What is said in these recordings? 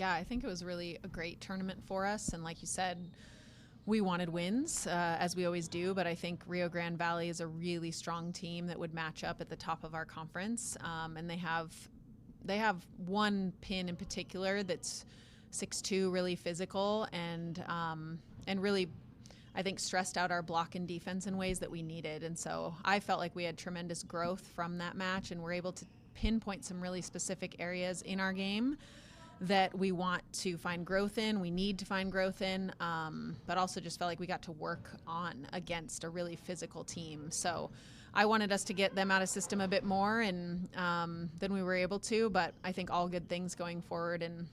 Yeah, I think it was really a great tournament for us. And like you said, we wanted wins, as we always do, but I think Rio Grande Valley is a really strong team that would match up at the top of our conference. And they have one pin in particular that's 6'2", really physical, and really, I think, stressed out our block and defense in ways that we needed. And so I felt like we had tremendous growth from that match, and we're able to pinpoint some really specific areas in our game that we want to find growth in, we need to find growth in, but also just felt like we got to work on against a really physical team. So I wanted us to get them out of system a bit more and than we were able to, but I think all good things going forward, and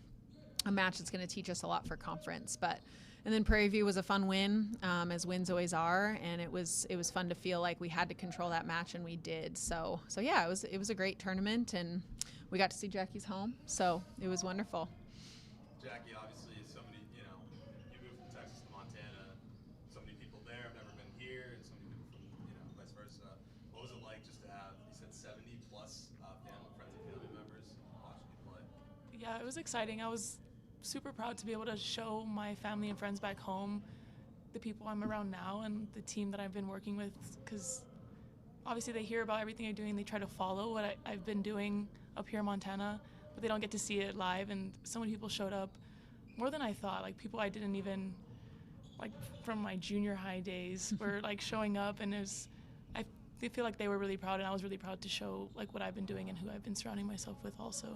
a match that's going to teach us a lot for conference. And then Prairie View was a fun win, as wins always are, and it was fun to feel like we had to control that match, and we did. So yeah, it was a great tournament, and we got to see Jackie's home, so it was wonderful. Jackie, obviously, so many, you moved from Texas to Montana, so many people there have never been here, and so many people from, vice versa. What was it like just to have, you said 70 plus friends and family members watching you play? Yeah, it was exciting. I was super proud to be able to show my family and friends back home the people I'm around now and the team that I've been working with, because obviously they hear about everything I'm doing, they try to follow what I've been doing up here in Montana, but they don't get to see it live. And so many people showed up, more than I thought. Like, people I didn't even, like, from my junior high days were like showing up, and they feel like they were really proud, and I was really proud to show like what I've been doing and who I've been surrounding myself with also.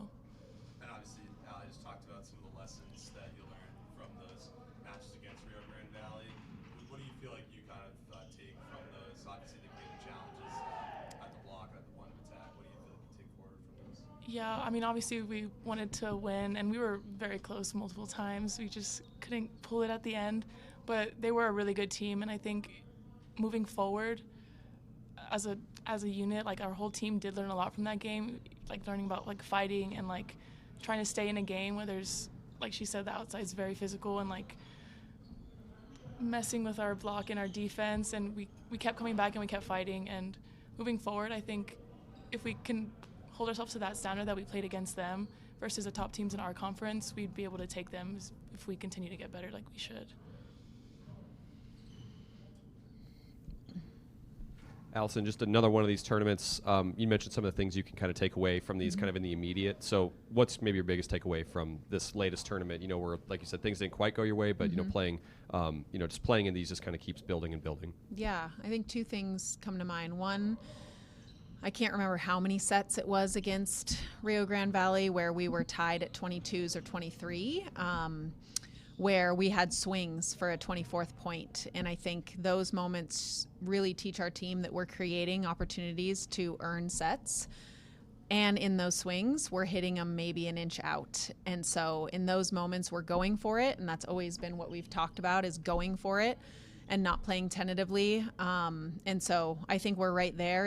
And obviously, I just talked about some of the lessons that you learned from those matches against Rio Grande Valley. What do you feel like you kind of take from those? Obviously, the greater challenges at the block and at the point of attack. What do you feel like you take forward from those? Yeah, I mean, obviously we wanted to win, and we were very close multiple times. We just couldn't pull it at the end, but they were a really good team, and I think moving forward as a unit, like, our whole team did learn a lot from that game, like learning about like fighting and like trying to stay in a game where there's, like she said, the outside's very physical, and like messing with our block and our defense, and we kept coming back and we kept fighting. And moving forward, I think if we can hold ourselves to that standard that we played against them versus the top teams in our conference, we'd be able to take them if we continue to get better like we should. Allison, just another one of these tournaments. You mentioned some of the things you can kind of take away from these kind of in the immediate. So what's maybe your biggest takeaway from this latest tournament, where, like you said, things didn't quite go your way, but, playing, just playing in these just kind of keeps building and building? Yeah, I think two things come to mind. One, I can't remember how many sets it was against Rio Grande Valley where we were tied at 22s or 23. Where we had swings for a 24th point. And I think those moments really teach our team that we're creating opportunities to earn sets. And in those swings, we're hitting them maybe an inch out. And so in those moments, we're going for it. And that's always been what we've talked about, is going for it and not playing tentatively. And so I think we're right there.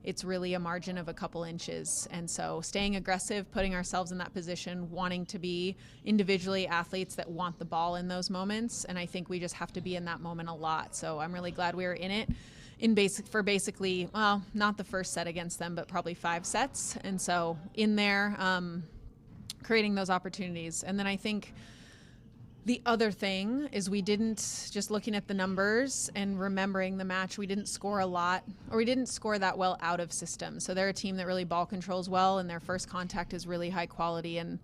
It's really a margin of a couple inches. And so staying aggressive, putting ourselves in that position, wanting to be individually athletes that want the ball in those moments. And I think we just have to be in that moment a lot. So I'm really glad we were in it for basically, well, not the first set against them, but probably 5 sets. And so in there, creating those opportunities. And then I think the other thing is we didn't, just looking at the numbers and remembering the match, we didn't score a lot, or we didn't score that well out of system. So they're a team that really ball controls well, and their first contact is really high quality. And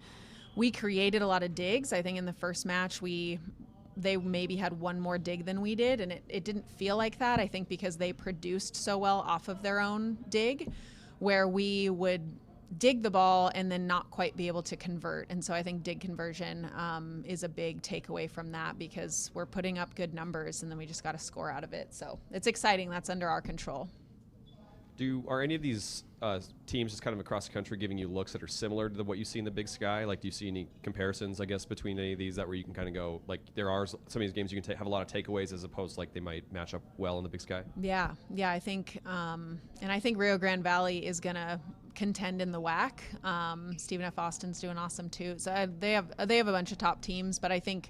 we created a lot of digs. I think in the first match, they maybe had one more dig than we did, and it didn't feel like that, I think, because they produced so well off of their own dig, where we would dig the ball and then not quite be able to convert. And so I think dig conversion is a big takeaway from that, because we're putting up good numbers and then we just got to score out of it. So it's exciting. That's under our control. Are any of these teams just kind of across the country giving you looks that are similar to what you see in the Big Sky? Like, do you see any comparisons, I guess, between any of these that where you can kind of go, like, there are some of these games you can have a lot of takeaways as opposed to, like, they might match up well in the Big Sky? Yeah, I think, and I think Rio Grande Valley is going to contend in the WAC. Stephen F. Austin's doing awesome too. So they have a bunch of top teams, but I think,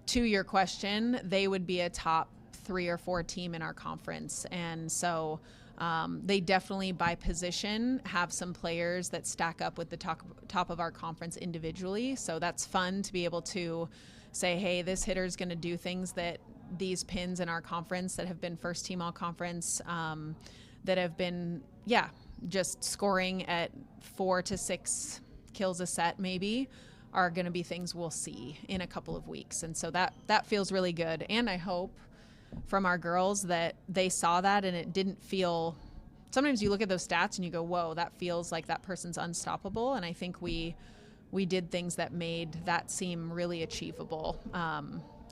to your question, they would be a top 3 or 4 team in our conference. And so They definitely, by position, have some players that stack up with the top of our conference individually. So that's fun to be able to say, hey, this hitter is going to do things that these pins in our conference that have been first team all conference, that have been, just scoring at 4 to 6 kills a set maybe, are going to be things we'll see in a couple of weeks. And so that feels really good. And I hope from our girls that they saw that and it didn't feel, sometimes you look at those stats and you go, whoa, that feels like that person's unstoppable. And I think we did things that made that seem really achievable.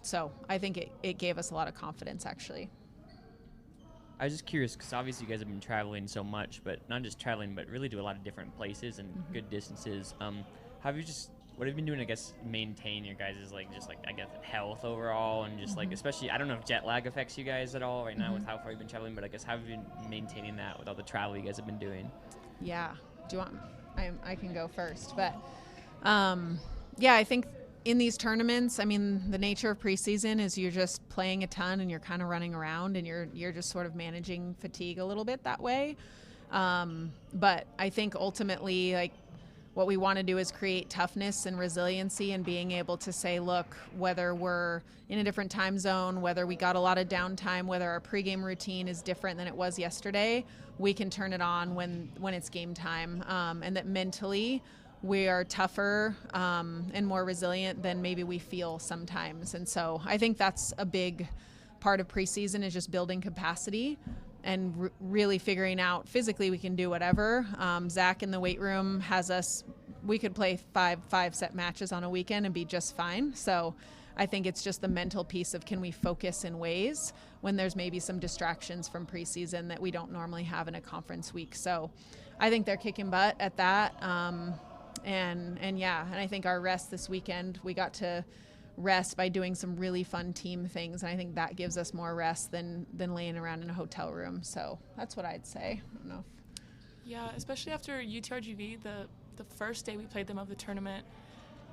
So I think it gave us a lot of confidence, actually. I was just curious because obviously you guys have been traveling so much, but not just traveling, but really do a lot of different places and good distances. What have you been doing, I guess, maintain your guys' health overall, and just especially, I don't know if jet lag affects you guys at all right now with how far you've been traveling, but I guess how have you been maintaining that with all the travel you guys have been doing? Yeah. Do you want, I can go first, but I think in these tournaments, I mean, the nature of preseason is you're just playing a ton and you're kind of running around and you're just sort of managing fatigue a little bit that way. But I think ultimately, what we want to do is create toughness and resiliency and being able to say, look, whether we're in a different time zone, whether we got a lot of downtime, whether our pregame routine is different than it was yesterday, we can turn it on when it's game time. And that mentally we are tougher and more resilient than maybe we feel sometimes. And so I think that's a big part of preseason, is just building capacity and really figuring out physically we can do whatever. Zach in the weight room has us, we could play five set matches on a weekend and be just fine. So I think it's just the mental piece of, can we focus in ways when there's maybe some distractions from preseason that we don't normally have in a conference week. So I think they're kicking butt at that. And I think our rest this weekend, we got to rest by doing some really fun team things, and I think that gives us more rest than laying around in a hotel room. So that's what I'd say. I don't know. Yeah, especially after UTRGV, the first day we played them of the tournament,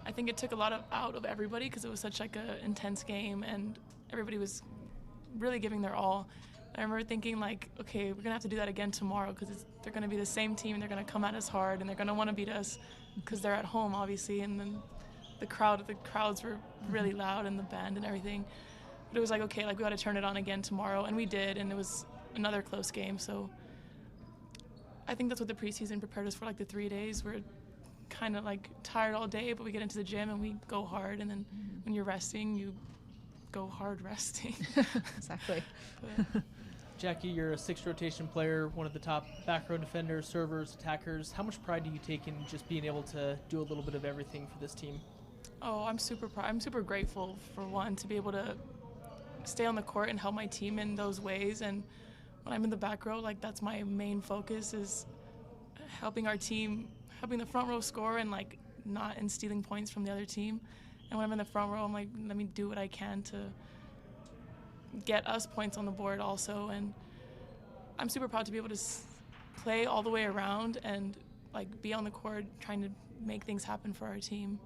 I think it took a lot out of everybody because it was such an intense game and everybody was really giving their all. I remember thinking okay, we're gonna have to do that again tomorrow because they're gonna be the same team. They're gonna come at us hard and they're gonna want to beat us because they're at home, obviously, and then the crowds were really loud and the band and everything. But it was okay, we got to turn it on again tomorrow, and we did, and it was another close game. So I think that's what the preseason prepared us for, the 3 days. We're kind of tired all day, but we get into the gym and we go hard, and then when you're resting, you go hard resting. Exactly. Jackie, you're a sixth rotation player, one of the top back row defenders, servers, attackers. How much pride do you take in just being able to do a little bit of everything for this team? Oh, I'm super grateful, for one, to be able to stay on the court and help my team in those ways. And when I'm in the back row, that's my main focus, is helping our team, helping the front row score and not stealing points from the other team. And when I'm in the front row, I'm let me do what I can to get us points on the board also. And I'm super proud to be able to play all the way around and be on the court trying to make things happen for our team.